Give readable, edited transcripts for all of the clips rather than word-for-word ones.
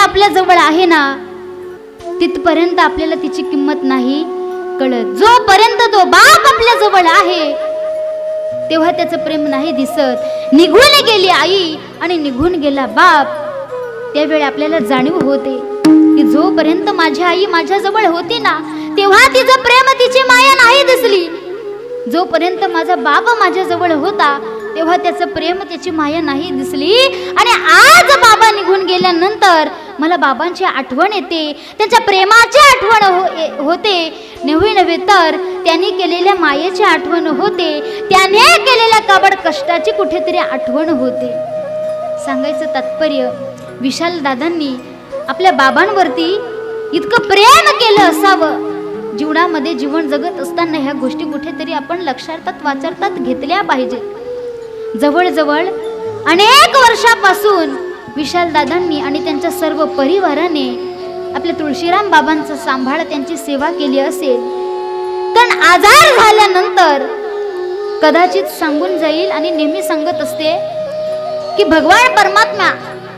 आपल्या जवळ आहे ना, तिथपर्यंत आपल्याला तिची किंमत नाही कळत. जोपर्यंत तो बाप आपल्या जवळ आहे तेव्हा त्याचं प्रेम नाही दिसत. निघून गेली आई आणि निघून गेला बाप, त्यावेळी आपल्याला जाणीव होते की जोपर्यंत माझी आई माझ्या जवळ होती ना, तेव्हा तिचं प्रेम, तिची माया नाही दिसली. जोपर्यंत माझा बाप माझ्या जवळ होता तेव्हा त्याचं प्रेम, त्याची माया नाही दिसली. आणि आज बाबा निघून गेल्यानंतर मला बाबांची आठवण येते, त्यांच्या प्रेमाची आठवण होते. नव्हे तर त्यांनी केलेल्या मायेची आठवण होते, त्याने केलेल्या काबड कष्टाची कुठेतरी आठवण होते. सांगायचं तात्पर्य, विशाल दादांनी आपल्या बाबांवरती इतकं प्रेम केलं असावं. जीवनामध्ये जीवन जगत असताना ह्या गोष्टी कुठेतरी आपण लक्षात वाचरतात घेतल्या पाहिजे. जवळजवळ अनेक वर्षापासून विशाल दादांनी आणि त्यांच्या सर्व परिवाराने आपल्या तुळशीराम बाबांचा सांभाळ, त्यांची सेवा केली असेल. पण आजार झाल्यानंतर कदाचित सांगून जाईल आणि नेहमी सांगत असते की भगवान परमात्मा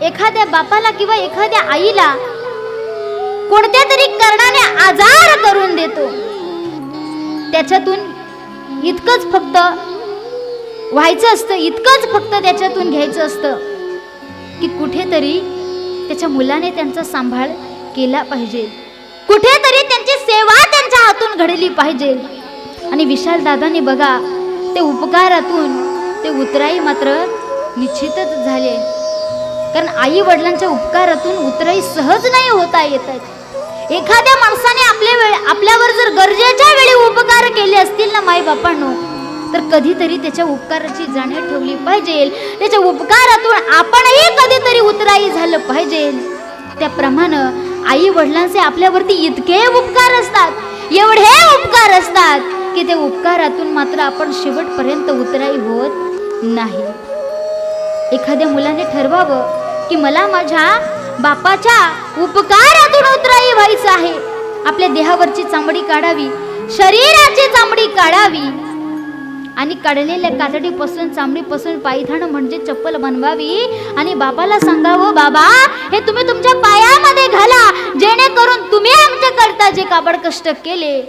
एखाद्या बापाला किंवा एखाद्या आईला कोणत्या तरी कारणाने आजार करून देतो. त्याच्यातून इतकंच फक्त व्हायचं असतं, इतकंच फक्त त्याच्यातून घ्यायचं असतं की कुठेतरी त्याच्या मुलाने त्यांचा सांभाळ केला पाहिजे, कुठेतरी त्यांची सेवा त्यांच्या हातून घडली पाहिजे. आणि विशाल दादाने बघा, ते उपकारातून ते उतराई मात्र निश्चितच झाले. कारण आई वडिलांच्या उपकारातून उतराई सहज नाही होता येतात. एखाद्या माणसाने आपल्यावर जर गरजेच्या वेळी उपकार केले असतील ना माई बापांनो, तर कधीतरी त्याच्या उपकाराची जाणीव ठेवली पाहिजे. त्याच्या उपकारातून आपणही कधीतरी उतराई झालं पाहिजे. त्याप्रमाणे आई वडिलांचे आपल्यावरती इतके उपकार असतात, एवढे उपकार असतात की ते उपकारातून मात्र आपण शेवटपर्यंत उतराई होत नाही. एखाद्या मुलाने ठरवावं की मला माझ्या बापाच्या उपकारातून उतराई व्हायचं आहे. आपल्या देहावरची चामडी काढावी, शरीराची चामडी काढावी आणि काढलेल्या कातडीपासून, चामडीपासून पायथाण म्हणजे चप्पल बनवावी आणि बाबाला सांगावं, बाबा हे तुम्ही तुमच्या पायामध्ये घाला, जेणेकरून तुम्ही आमच्याकरता जे काबड कष्ट केले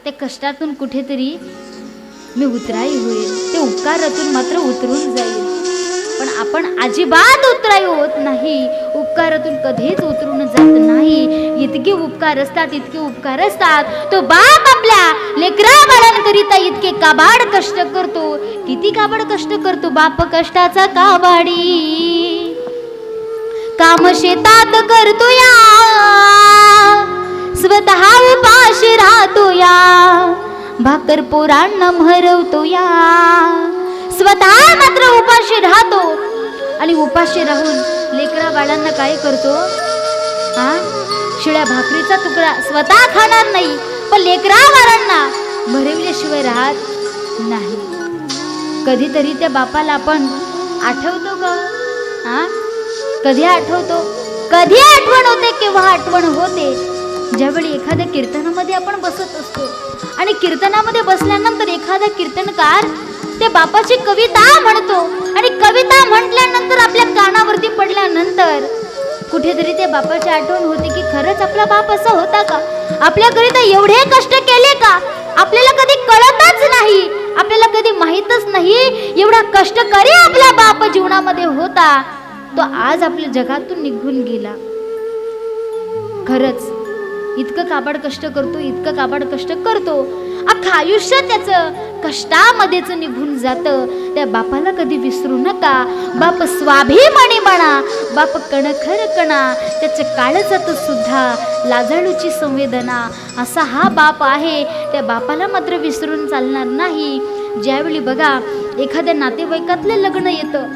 ते कष्टातून कुठेतरी मी उतराई होईल, ते उपकारातून मात्र उतरून जाईल. पण आपण अजिबात उतराई होत नाही, उपकारातून कधीच उतरून जात नाही. इतके उपकार असतात, इतके उपकार असतात. तो बाप आपल्या लेकरा बाळांकरिता इतके काबाड कष्ट करतो. किती काबाड कष्ट करतो बाप, कष्टाचा काबाडी. काम शेतात करतो या, स्वतः उपाशी राहतो या, भाकर पोरांना भरवतो या, स्वतः मात्र उपाशी राहतो. आणि उपाशी राहून लेकरा बाळांना काय करतो, शिळ्या भाकरीचा तुकडा स्वतः खाणार नाही, पण लेकरा बाळांना भरवल्याशिवाय राहत नाही. कधीतरी त्या बापाला आपण आठवतो का? कधी आठवतो? कधी आठवण होते? केव्हा आठवण होते? ज्यावेळी एखाद्या कीर्तनामध्ये आपण बसत असतो आणि कीर्तनामध्ये बसल्यानंतर एखादा कीर्तनकार त्या बापाची कविता म्हणतो आणि कविता म्हटल्यानंतर आपल्या कानावरती पडल्यानंतर कुठेतरी त्या बापाची आठवण होते की खरंच आपला बाप असा होता का, आपल्याकरिता एवढे कष्ट केले का. आपल्याला कधी कळतच नाही, आपल्याला कधी माहीतच नाही एवढा कष्टकरी आपला बाप जीवनामध्ये होता. तो आज आपल्या जगातून निघून गेला. खरंच इतकं काबाड कष्ट करतो, इतकं काबाड कष्ट करतो, अख्खं आयुष्य त्याचं कष्टामध्येच निघून जातं. त्या बापाला कधी विसरू नका. बाप स्वाभिमानी म्हणा, बाप कणखर कणा, त्याचं काळजात सुद्धा लाजाळूची संवेदना, असा हा बाप आहे. त्या बापाला मात्र विसरून चालणार नाही. ज्यावेळी बघा एखाद्या नातेवाईकातलं लग्न येतं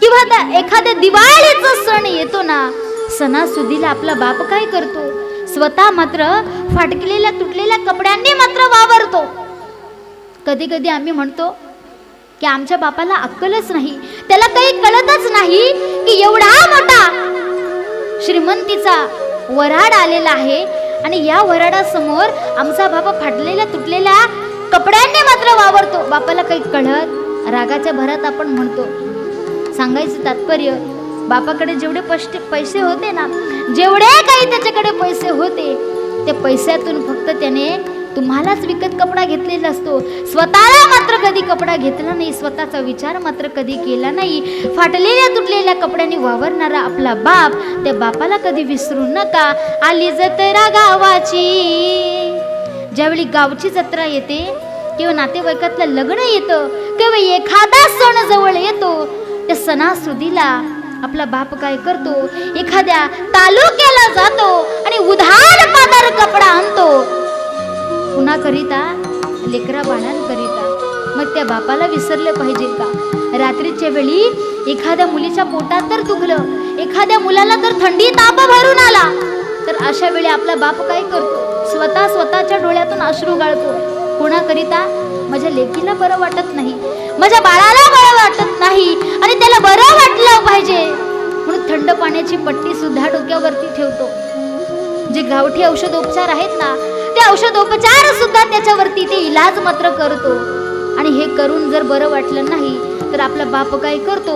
किंवा एखाद्या दिवाळीचा सण येतो ना, सणासुदीला आपला बाप काय करतो, स्वतः मात्र फाटलेल्या तुटलेल्या कपड्यांनी मात्र वावरतो. कधी कधी आम्ही म्हणतो की आमच्या बापाला अक्कलच नाही, त्याला काही कळतच नाही की एवढा मोठा श्रीमंतीचा वऱ्हाड आलेला आहे आणि या वऱ्हाडासमोर आमचा बाबा फाटलेल्या तुटलेल्या कपड्यांनी मात्र वावरतो. बापाला काही कळत? रागाच्या भरात आपण म्हणतो. सांगायचं तात्पर्य, बापाकडे जेवढे पैसे होते ना, जेवढे काही त्याच्याकडे पैसे होते, त्या पैशातून फक्त त्याने तुम्हालाच विकत कपडा घेतलेला असतो. स्वतःला मात्र कधी कपडा घेतला नाही, स्वतःचा विचार मात्र कधी केला नाही. फाटलेल्या तुटलेल्या कपड्यांनी वावरणारा आपला बाप, त्या बापाला कधी विसरू नका. आली जत्रा गावाची, ज्यावेळी गावची जत्रा येते किंवा नातेवाईकातलं लग्न येतं किंवा एखादा सण जवळ येतो, त्या सणासुदीला आपला बाप काय करतो, एखाद्या तालुक्याला जातो आणि उधार पाधार कपडा आणतो. कुणाकरिता? लेकरा बाळांकरिता. मग त्या बापाला विसरले पाहिजे का? रात्रीच्या वेळी एखाद्या मुलीच्या पोटात तर दुखलं, एखाद्या मुलाला तर थंडी ताप भरून आला, तर अशा वेळी आपला बाप काय करतो? स्वतःच्या डोळ्यातून अश्रू गाळतो. कोणाकरिता? माझ्या लेकीला बरं वाटत नाही, माझ्या बाळाला बरं वाटत नाही आणि त्याला बरं वाटलं पाहिजे म्हणून थंड पाण्याची पट्टी सुद्धा डोक्यावरती ठेवतो. जे गावठी औषधोपचार आहेत ना, ते औषधोपचार सुद्धा त्याच्यावरती ते इलाज मात्र करतो. आणि हे करून जर बरं वाटलं नाही तर आपला बाप काय करतो?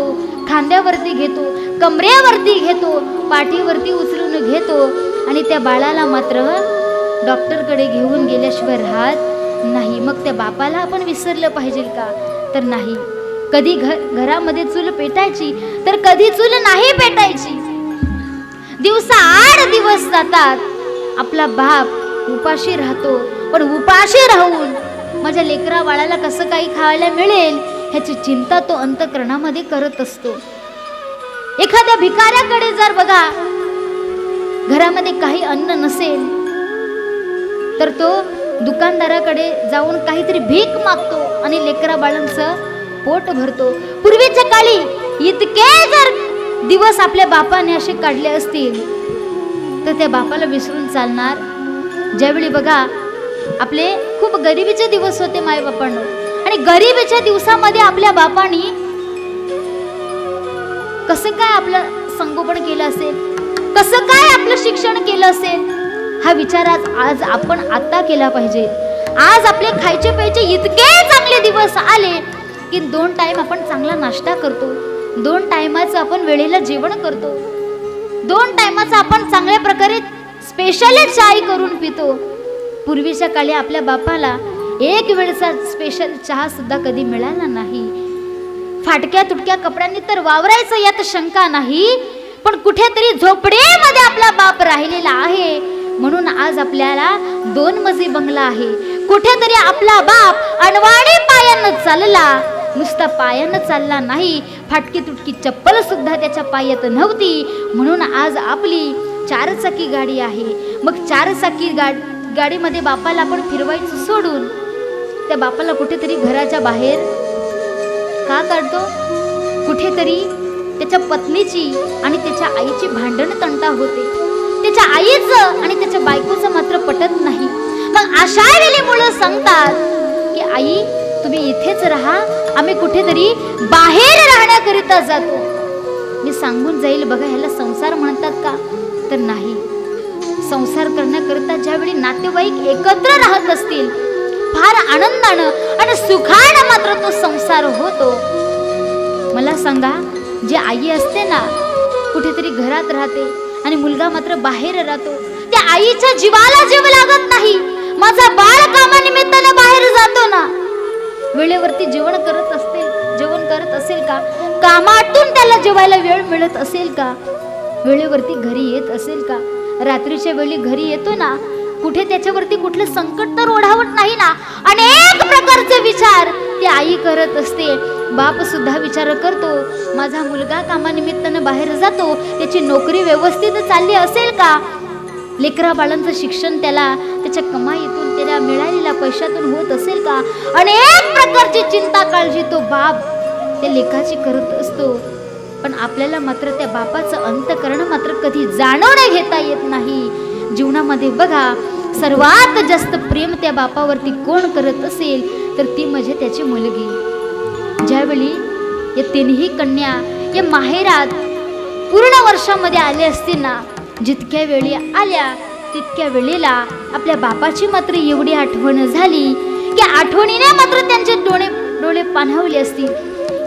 खांद्यावरती घेतो, कमरेवरती घेतो, पाठीवरती उचलून घेतो आणि त्या बाळाला मात्र डॉक्टरकडे घेऊन गेल्याशिवाय राहत नाही. मग त्या बापाला आपण विसरलं पाहिजे का? तर नाही. कधी घरामध्ये चूल पेटायची तर कधी चूल नाही पेटायची. दिवसा 8 दिवस जातात, आपला बाप उपाशी राहतो. पण उपाशी राहून माझ्या लेकरा बाळाला कसं काही खायला मिळेल ह्याची चिंता तो अंतःकरणामध्ये करत असतो. एखाद्या भिकाऱ्याकडे जर बघा घरामध्ये काही अन्न नसेल तर तो दुकानदाराकडे जाऊन काहीतरी भीक मागतो आणि लेकरा बाळांचं पोट भरतो. पूर्वीच्या काळी इतके जर दिवस आपल्या बापाने असे काढले असतील तर त्या बापाला विसरून चालणार? ज्यावेळी बघा आपले खूप गरिबीचे दिवस होते मायबापांना, आणि गरिबीच्या दिवसामध्ये आपल्या बापानी कसं काय आपलं संगोपन केलं असेल, कसं काय आपलं शिक्षण केलं असेल, हा विचार आज आपण आता केला पाहिजे. आज आपले खायचे प्यायचे इतके चांगले दिवस आले की 2 टाइम आपण चांगला नाश्ता करतो, 2 टाइमाचं आपण वेळेला जेवण करतो, 2 टाइमाचं आपण चांगल्या प्रकारे स्पेशल चाय करून पितो. पूर्वीच्या काळी आपल्या बापाला एक वेळचा स्पेशल चहा सुद्धा कधी मिळाला नाही. फाटक्या तुटक्या कपड्यांनी तर वावरायचं यात शंका नाही, पण कुठेतरी झोपडीमध्ये आपला बाप राहिलेला आहे म्हणून आज आपल्याला 2 मजली बंगला आहे. कुठेतरी आपला बाप अनवाणी पायानं चालला, नुसता पायानं चालला नाही, फाटकी तुटकी चप्पल सुद्धा त्याच्या पायात नव्हती म्हणून आज आपली 4 चाकी गाडी आहे. मग 4 चाकी गाडीमध्ये बापाला आपण फिरवायचं सोडून त्या बापाला कुठेतरी घराच्या बाहेर का काढतो? कुठेतरी त्याच्या पत्नीची आणि त्याच्या आईची भांडण तंटा होते, त्याच्या आईचं आणि त्याच्या बायकोचं मात्र पटत नाही. मग अशा वेळी मुलं सांगतात की आई तुम्ही इथेच राहा, आम्ही कुठेतरी बाहेर राहण्याकरिता जातो. मी सांगून जाईल बघा ह्याला संसार म्हणतात का? तर नाही. संसार करण्याकरिता ज्यावेळी नातेवाईक एकत्र राहत असतील फार आनंदानं आणि सुखानं मात्र तो संसार होतो. मला सांगा, जी आई असते ना कुठेतरी घरात राहते आणि मुलगा मात्र बाहेर राहतो, त्या आईच्या जीवाला जीव लागत नाही. माझा बाळ कामानिमित्तानं बाहेर जातो ना, वेळेवरती जेवण करत असेल का? कामातून त्याला जेवायला वेळ मिळत असेल का? वेळेवरती घरी येत असेल का? रात्रीच्या वेळी घरी येतो ना, कुठे त्याच्यावरती कुठलं संकट तर ओढावत नाही ना. अनेक प्रकारचे विचार ती आई करत असते. बाप सुद्धा विचार करतो, माझा मुलगा कामानिमित्तानं बाहेर जातो, त्याची नोकरी व्यवस्थित चालली असेल का? लेकरा बाळांचं शिक्षण त्याला त्याच्या कमाईतून त्याला मिळालेल्या पैशातून होत असेल का? अनेक प्रकारची चिंता काळजी तो बाप त्या लेकाची करत असतो. पण आपल्याला मात्र त्या बापाचं अंतःकरण मात्र कधी जाणून घेता येत नाही. जीवनामध्ये बघा सर्वात जास्त प्रेम त्या बापावरती कोण करत असेल तर ती म्हणजे त्याची मुलगी. ज्यावेळी या 3ही कन्या या माहेरात पूर्ण वर्षामध्ये आले असतील ना, जितक्या वेळी आल्या तितक्या वेळेला आपल्या बापाची मात्र एवढी आठवण झाली की आठवणीने मात्र त्यांचे डोळे पाणावले असतील.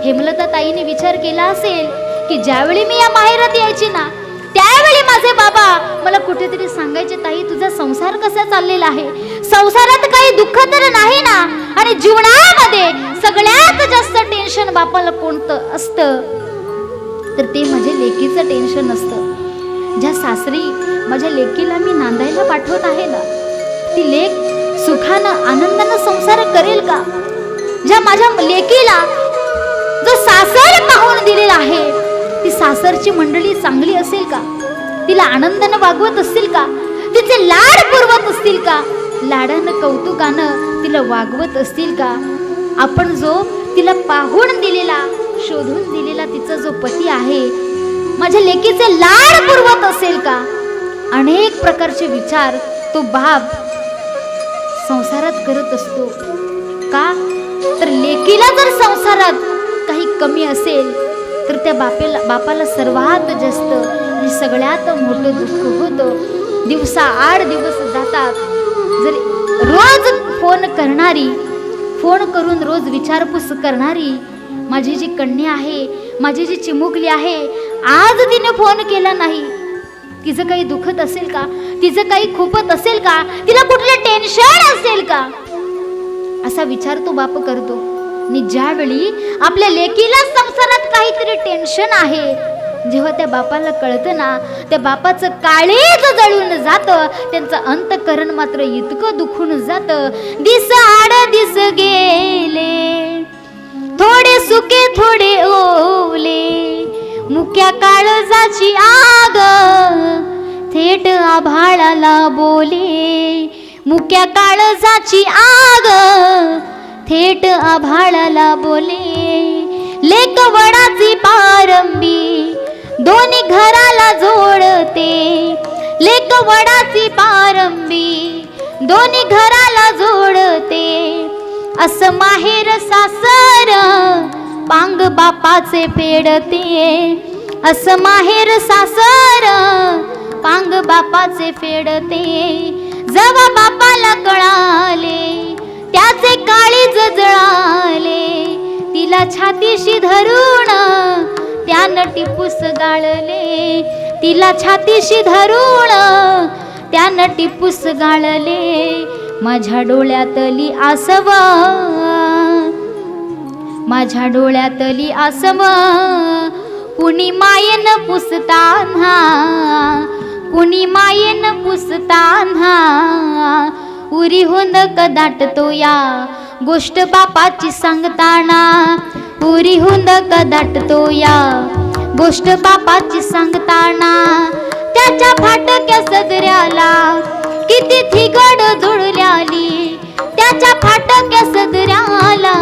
हेमलता ताईने विचार केला असेल की ज्यावेळी मी या माहेरात यायची ना, त्यावेळी माझे बाबा मला कुठेतरी सांगायचे, ताई तुझा संसार कसा चाललेला आहे, संसारात काही दुःख तर नाही ना. आणि जीवनामध्ये सगळ्यात जास्त टेन्शन बापाला कोणतं असतं तर ते माझ्या लेकीचं टेन्शन असतं. ज्या सासरी माझ्या लेकीला मी नांदायला पाठवत आहे ना, ती लेक सुखानं आनंदानं संसार करेल का? ज्या माझ्या लेकीला जो सासर पाहून दिलेला आहे, ती सासरची मंडळी चांगली असेल का? तिला आनंदानं वागवत असतील का? तिचे लाड पुरवत असतील का? लाडानं कौतुकानं तिला वागवत असतील का? आपण जो तिला पाहून दिलेला, शोधून दिलेला तिचा जो पती आहे, माझ्या लेकीचे लाड पुरवत असेल का? अनेक प्रकारचे विचार तो बाप संसारात करत असतो. का तर लेकीला जर संसारात काही कमी असेल तर त्या बापाला सर्वात जास्त आणि सगळ्यात मोठं दुःख होतं. दिवसा 8 दिवस जातात. जर रोज फोन करून रोज विचारपूस करणारी माझी जी कन्या आहे, माझी जी चिमुकली आहे, आज तिने फोन केला नाही. तिचं काही दुखत असेल का? तिचं काही खूपत असेल का? तिला कुठलं टेन्शन असेल का? असा विचार तो बाप करतो. आणि ज्यावेळी आपल्या लेकीला संसारात काहीतरी टेन्शन आहे, जेव्हा त्या बापाला कळतं ना, त्या बापाचं काळीज जळून जातं, त्यांचं अंतकरण मात्र इतकं दुखून जातं. दिस आड दिस गेले, थोडे सुके थोडे ओले, मुक्या काळजाची आग थेट आभाळाला बोले, मुक्या काळजाची आग थेट आभाळाला बोले. लेक वडाची पारंबी दोन्ही घराला जोडते, लेक वडाची पारंबी दोन्ही घराला जोडते. असं माहेर सासर पांग बापाचे फेडते, असं माहेर सासर पांग बापाचे फेडते. जेव्हा बापाला कळाले त्याचे काळीज जळाले, तिला छातीशी धरून त्यानं टिपूस गाळले, तिला छातीशी धरून त्यानं टिपूस गाळले. माझ्या डोळ्यातली आसव, माझ्या डोळ्यातली आसव कुणी मायेन पुसताना, कुणी मायेन पुसताना. उरी हुंदक दाटतो या गोष्ट बापाची सांगताना, उरी हुंदक दाटतो या गोष्ट बापाची सांगताना. त्याच्या फाटक्या सदऱ्याला किती थिगड जुळल्याली, त्याच्या फाटक्या सदऱ्याला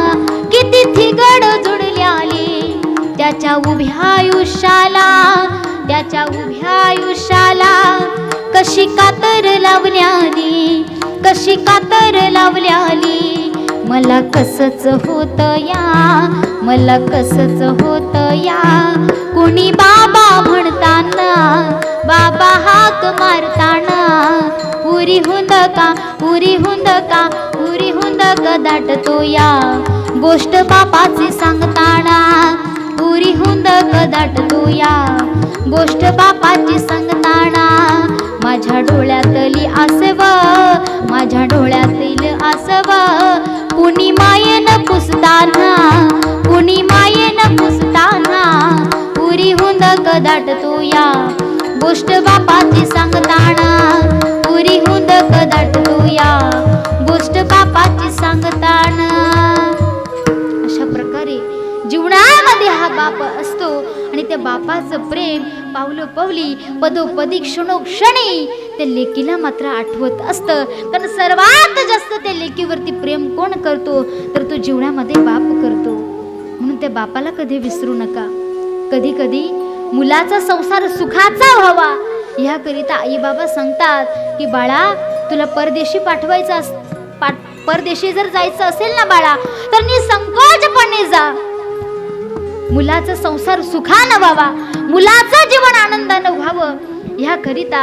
किती थिगड जुळल्याली. त्याच्या उभ्या आयुष्याला, त्याच्या उभ्या आयुष्याला कशी कातर लावल्याली, कशी कातर लावल्याली. मला कसच होत या, मला कसच होत या. कुणी बाबा म्हणताना, बाबा हाक मारताना. उरी हुंदका, उरी हुंदका, उरी हुंदक दाटतो या गोष्ट बापाची सांगताना. उरी हुंदक दाटतो या गोष्ट बापाची सांगताना. माझ्या डोळ्यातली आसव, माझ्या डोळ्यातील आसव कुणी मायेन पुसताना, कुणी मायेन पुसताना. उरी हुंदक दाटतो या गोष्ट बापाची सांगताना. उरी हुंदक दाटतो या गोष्ट बापाची सांगताना. अशा प्रकारे जीवनामध्ये हा बाप असतो आणि त्या बापाचं प्रेम पावलोपावली, पदोपदी, क्षणोक्षणी त्या लेकीला मात्र आठवत असतं. कारण सर्वात जास्त त्या लेकीवरती प्रेम कोण करतो तर तो जीवनामध्ये बाप करतो. म्हणून त्या बापाला कधी विसरू नका. कधी कधी मुलाचा संसार सुखाचा व्हावा याकरिता आई बाबा सांगतात की बाळा तुला परदेशी पाठवायचं परदेशी जर जायचं असेल ना बाळा तर निसंकोचपणे जा. मुलाचा संसार सुखानं व्हावा, मुलाचं जीवन आनंदानं व्हावं ह्याकरिता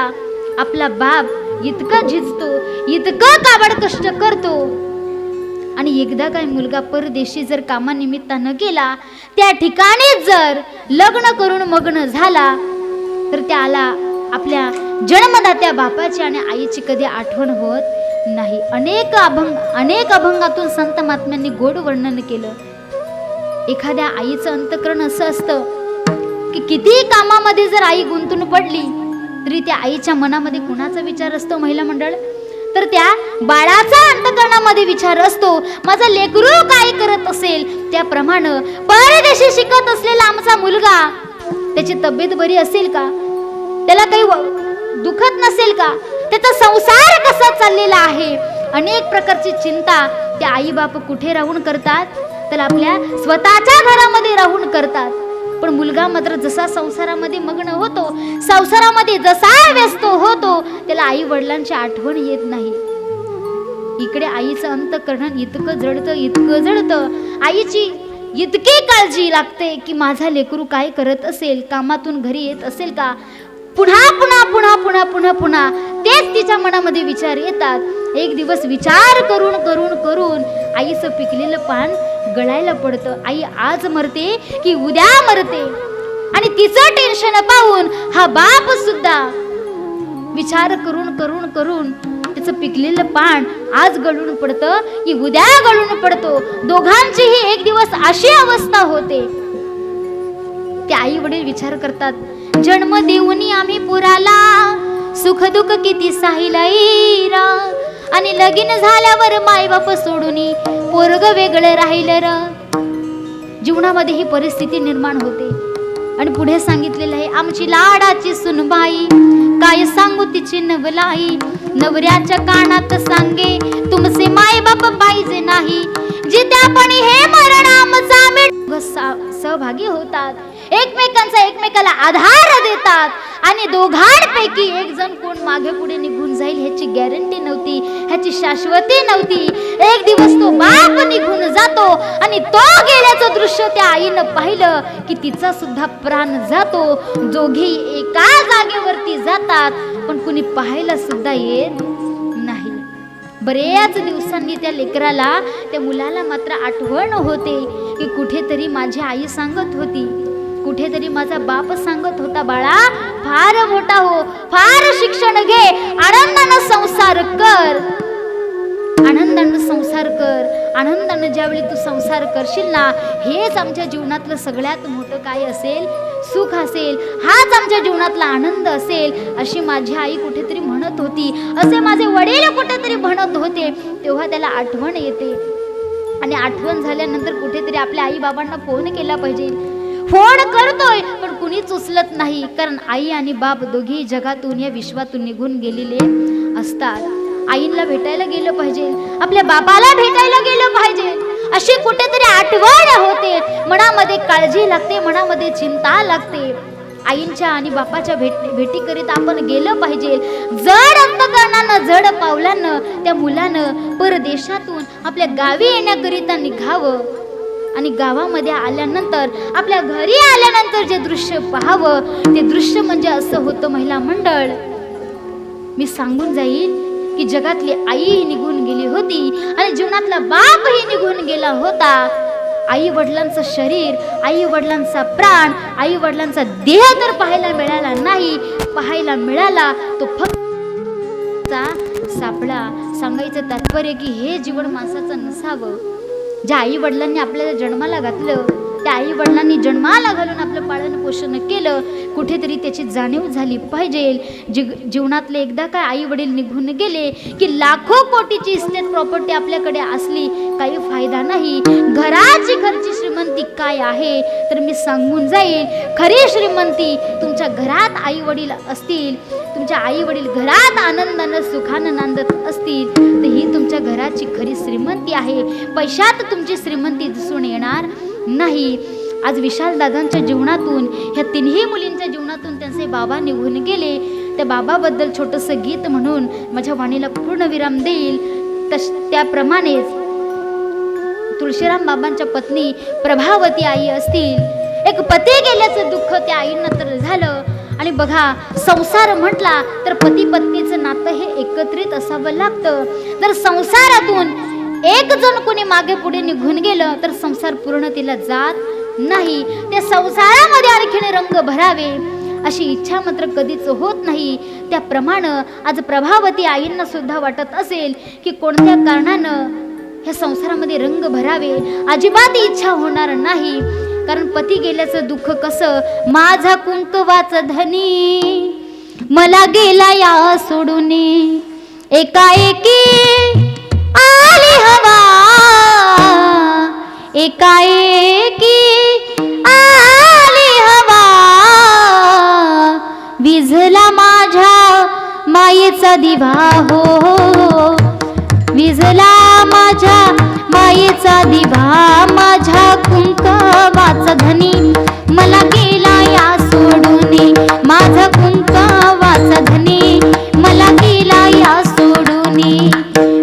आपला बाप इतका झिजतो, इतकं काबड कष्ट करतो. आणि एकदा काय मुलगा परदेशी जर कामानिमित्तानं गेला, त्या ठिकाणी जर लग्न करून मग्न झाला, तर त्याला आपल्या जन्मदात्या बापाची आणि आईची कधी आठवण होत नाही. अनेक अभंगातून संत महात्म्यांनी गोड वर्णन केलं. एखाद्या आईचं अंतःकरण असं असतं की किती कामामध्ये जर आई गुंतून पडली तरी त्या आईच्या मनामध्ये कुणाचा विचार असतो महिला मंडळ? तर त्या बाळाचा अंतःकरणामध्ये विचार असतो, माझा लेकरू काय करत असेल. त्याप्रमाणे परदेशी शिकत असलेला आमचा मुलगा, त्याची तब्येत बरी असेल का, त्याला काही दुखत नसेल का, त्याचा संसार कसा चाललेला आहे, अनेक प्रकारची चिंता त्या आई बाप कुठे राहून करतात, तर आपल्या स्वतःच्या घरामध्ये राहून करतात. पण मुलगा मात्र जसा संसारामध्ये मग्न होतो, संसारामध्ये जसा व्यस्त होतो, त्याला आई वडिलांची आठवण येत नाही. इकडे आईचं अंतःकरण इतकं जडतं, आईची इतकी काळजी लागते की माझा लेकरू काय करत असेल, कामातून घरी येत असेल का. पुन्हा पुन्हा पुन्हा पुन्हा पुन्हा पुन्हा तेच तिच्या मनामध्ये विचार येतात. एक दिवस विचार करून करून करून आईचं पिकलेलं पान गळायला पडतं. आई आज मरते की उद्या मरते, आणि तिचं टेन्शन पाहून हा बाप सुद्धा विचार करून करून करून त्याचं पिकलेलं पान आज गळून पडतं की उद्या गळून पडतो. दोघांचीही एक दिवस अशी अवस्था होते. ते आई वडील विचार करतात, जन्म देऊनी आम्ही पुराला, सुख दुःख किती साहिलाईरा, आणि लगीन झाल्यावर माय बाप सोडूनी पोरग वेगळं राहिलं र. जीवनामध्ये ही परिस्थिती निर्माण होते. आणि पुढे सांगितलेलं आहे, आमची लाडाची सुनबाई, काय सांगू तिची नवलाई, नवऱ्याच्या कानात सांगे तुमचे माय बाप पाहिजे नाही, जित्यापणी हे मरण आमचा सहभागी होतात, एकमेकांचा एकमेकाला आधार देतात, आणि दोघांपैकी एक जण कोण मागे पुढे निघून जाईल ह्याची गॅरंटी नव्हती, ह्याची शाश्वती नव्हती. एक दिवस तो बाप निघून जातो, आणि तो गेल्याचं दृश्य त्या आईनं पाहिलं की तिचा सुद्धा प्राण जातो. दोघे एका जागेवरती जातात, पण कुणी पाहायला सुद्धा येत नाही. बरेच दिवसांनी त्या लेकराला, त्या मुलाला मात्र आठवण होते की कुठेतरी माझी आई सांगत होती, कुठेतरी माझा बाप सांगत होता, बाळा फार मोठा हो, फार शिक्षण घे, आनंदानं संसार कर, आनंदानं संसार कर. आनंदानं ज्यावेळी तू संसार करशील ना, हेच आमच्या जीवनातलं सगळ्यात मोठं काय असेल, सुख असेल, हाच आमच्या जीवनातला आनंद असेल, अशी माझी आई कुठेतरी म्हणत होती, असे माझे वडील कुठेतरी म्हणत होते. तेव्हा त्याला आठवण येते, आणि आठवण झाल्यानंतर कुठेतरी आपल्या आई बाबांना फोन केला पाहिजे. फोन करतोय पण कुणीच उचलत नाही, कारण आई आणि बाप दोघेही जगातून, या विश्वातून निघून गेलेले असतात. आईला भेटायला गेलं पाहिजे, आपल्या बाबाला भेटायला गेलं पाहिजे, अशी कुठेतरी आठवण होते. मनामध्ये काळजी लागते, मनामध्ये चिंता लागते. आईंच्या आणि बापाच्या भेटीकरीत आपण गेलं पाहिजे. जड अंतकरणानं, जड पावलानं त्या मुलानं परदेशातून आपल्या गावी येण्याकरिता निघावं, आणि गावामध्ये आल्यानंतर, आपल्या घरी आल्यानंतर जे दृश्य पाहावं, ते दृश्य म्हणजे असं होतं महिला मंडळ. मी सांगून जाईल की जगातली आई निघून गेली होती, आणि जीवनातला बापही निघून गेला होता. आई वडिलांचं शरीर, आई वडिलांचा प्राण, आई वडिलांचा देह तर पाहायला मिळाला नाही, पाहायला मिळाला तो फक्त सापळा. सांगायचं तात्पर्य की हे जीवन माणसाचं नसावं. ज्या आई वडिलांनी आपल्याला जन्माला घातलं, त्या आई वडिलांनी जन्माला घालून आपलं पालन पोषण केलं, कुठेतरी त्याची जाणीव झाली पाहिजे. जीवनातले एकदा काय आई वडील निघून गेले की लाखो कोटीची इस्टेट प्रॉपर्टी आपल्याकडे असली काही फायदा नाही. घराची खरची श्रीमंती काय आहे तर मी सांगून जाईल, खरी श्रीमंती तुमच्या घरात आई वडील असतील, तुमच्या आई वडील घरात आनंदानं सुखानं नांदत असतील, तर ही तुमच्या घराची खरी श्रीमंती आहे. पैशात तुमची श्रीमंती दिसून येणार नाही. आज विशाल दादांच्या जीवनातून, ह्या तिन्ही मुलींच्या जीवनातून त्यांचे बाबा निघून गेले. त्या बाबाबद्दल छोटंसं गीत म्हणून माझ्या वाणीला पूर्ण विराम देईल. त्याप्रमाणेच तुळशीराम बाबांच्या पत्नी प्रभावती आई असतील, एक पती गेल्याचं दुःख त्या आईंना तर झालं. आणि बघा, संसार म्हटला तर पती पत्नीचं नातं हे एकत्रित असावं लागतं. तर संसारातून एक जण कोणी मागे पुढे निघून गेलं तर संसार पूर्ण तिला जात नाही. त्या संसारामध्ये आणखीन रंग भरावे अशी इच्छा मात्र कधीच होत नाही. त्याप्रमाणे आज प्रभावती आईंना सुद्धा वाटत असेल की कोणत्या कारणानं ह्या संसारामध्ये रंग भरावे, अजिबात इच्छा होणार नाही. कारण पती गेल्याचं दुःख कसं, माझा कुंकवाचा धनी मला गेला या सोडून, एकाएकी आली हवा, एकाएकी आली हवा, विझला माझ्या मायेचा दिवा हो, विझला माझ्या मायेचा दिवा, माझ्या कुंकवाचा धनी मला गेला या सोडून, माझा कुंकवाचा धनी मला गेला या सोडून.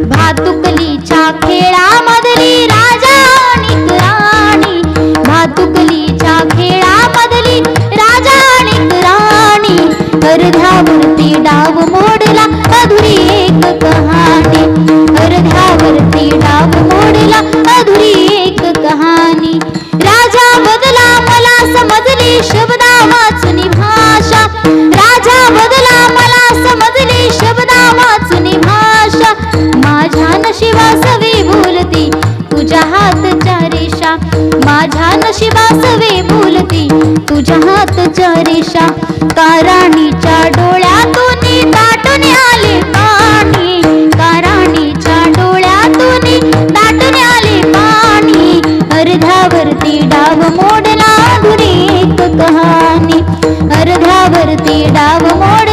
भातुकलीच्या खेळामधली राजा आणि राणी, भातुकलीच्या खेळामधली राजा आणि राणी, अर्ध्यावरती डाव मोडला अधुरी एक कहाणी, अर्ध्यावरती डाव मोडला अधुरी एक कहाणी. राजा बदला मला समजली शब्दा वाचुनी भाषा, राजा बदला मला समजली शब्दा वाचुनी भाषा, माझ्या नशिबासवे बोलती तुझ्या हातच्या रेषा, माझ्या नशिबासवे बोलती तुझ्या हातच्या रेषा. काराणीच्या डोळ्यातून दाटून आले पाणी, काराणीच्या डोळ्यातून दाटून आले पाणी, अर्ध्यावरती डाव मोडला अधुरी एक कहाणी, अर्ध्यावरती डाव मोड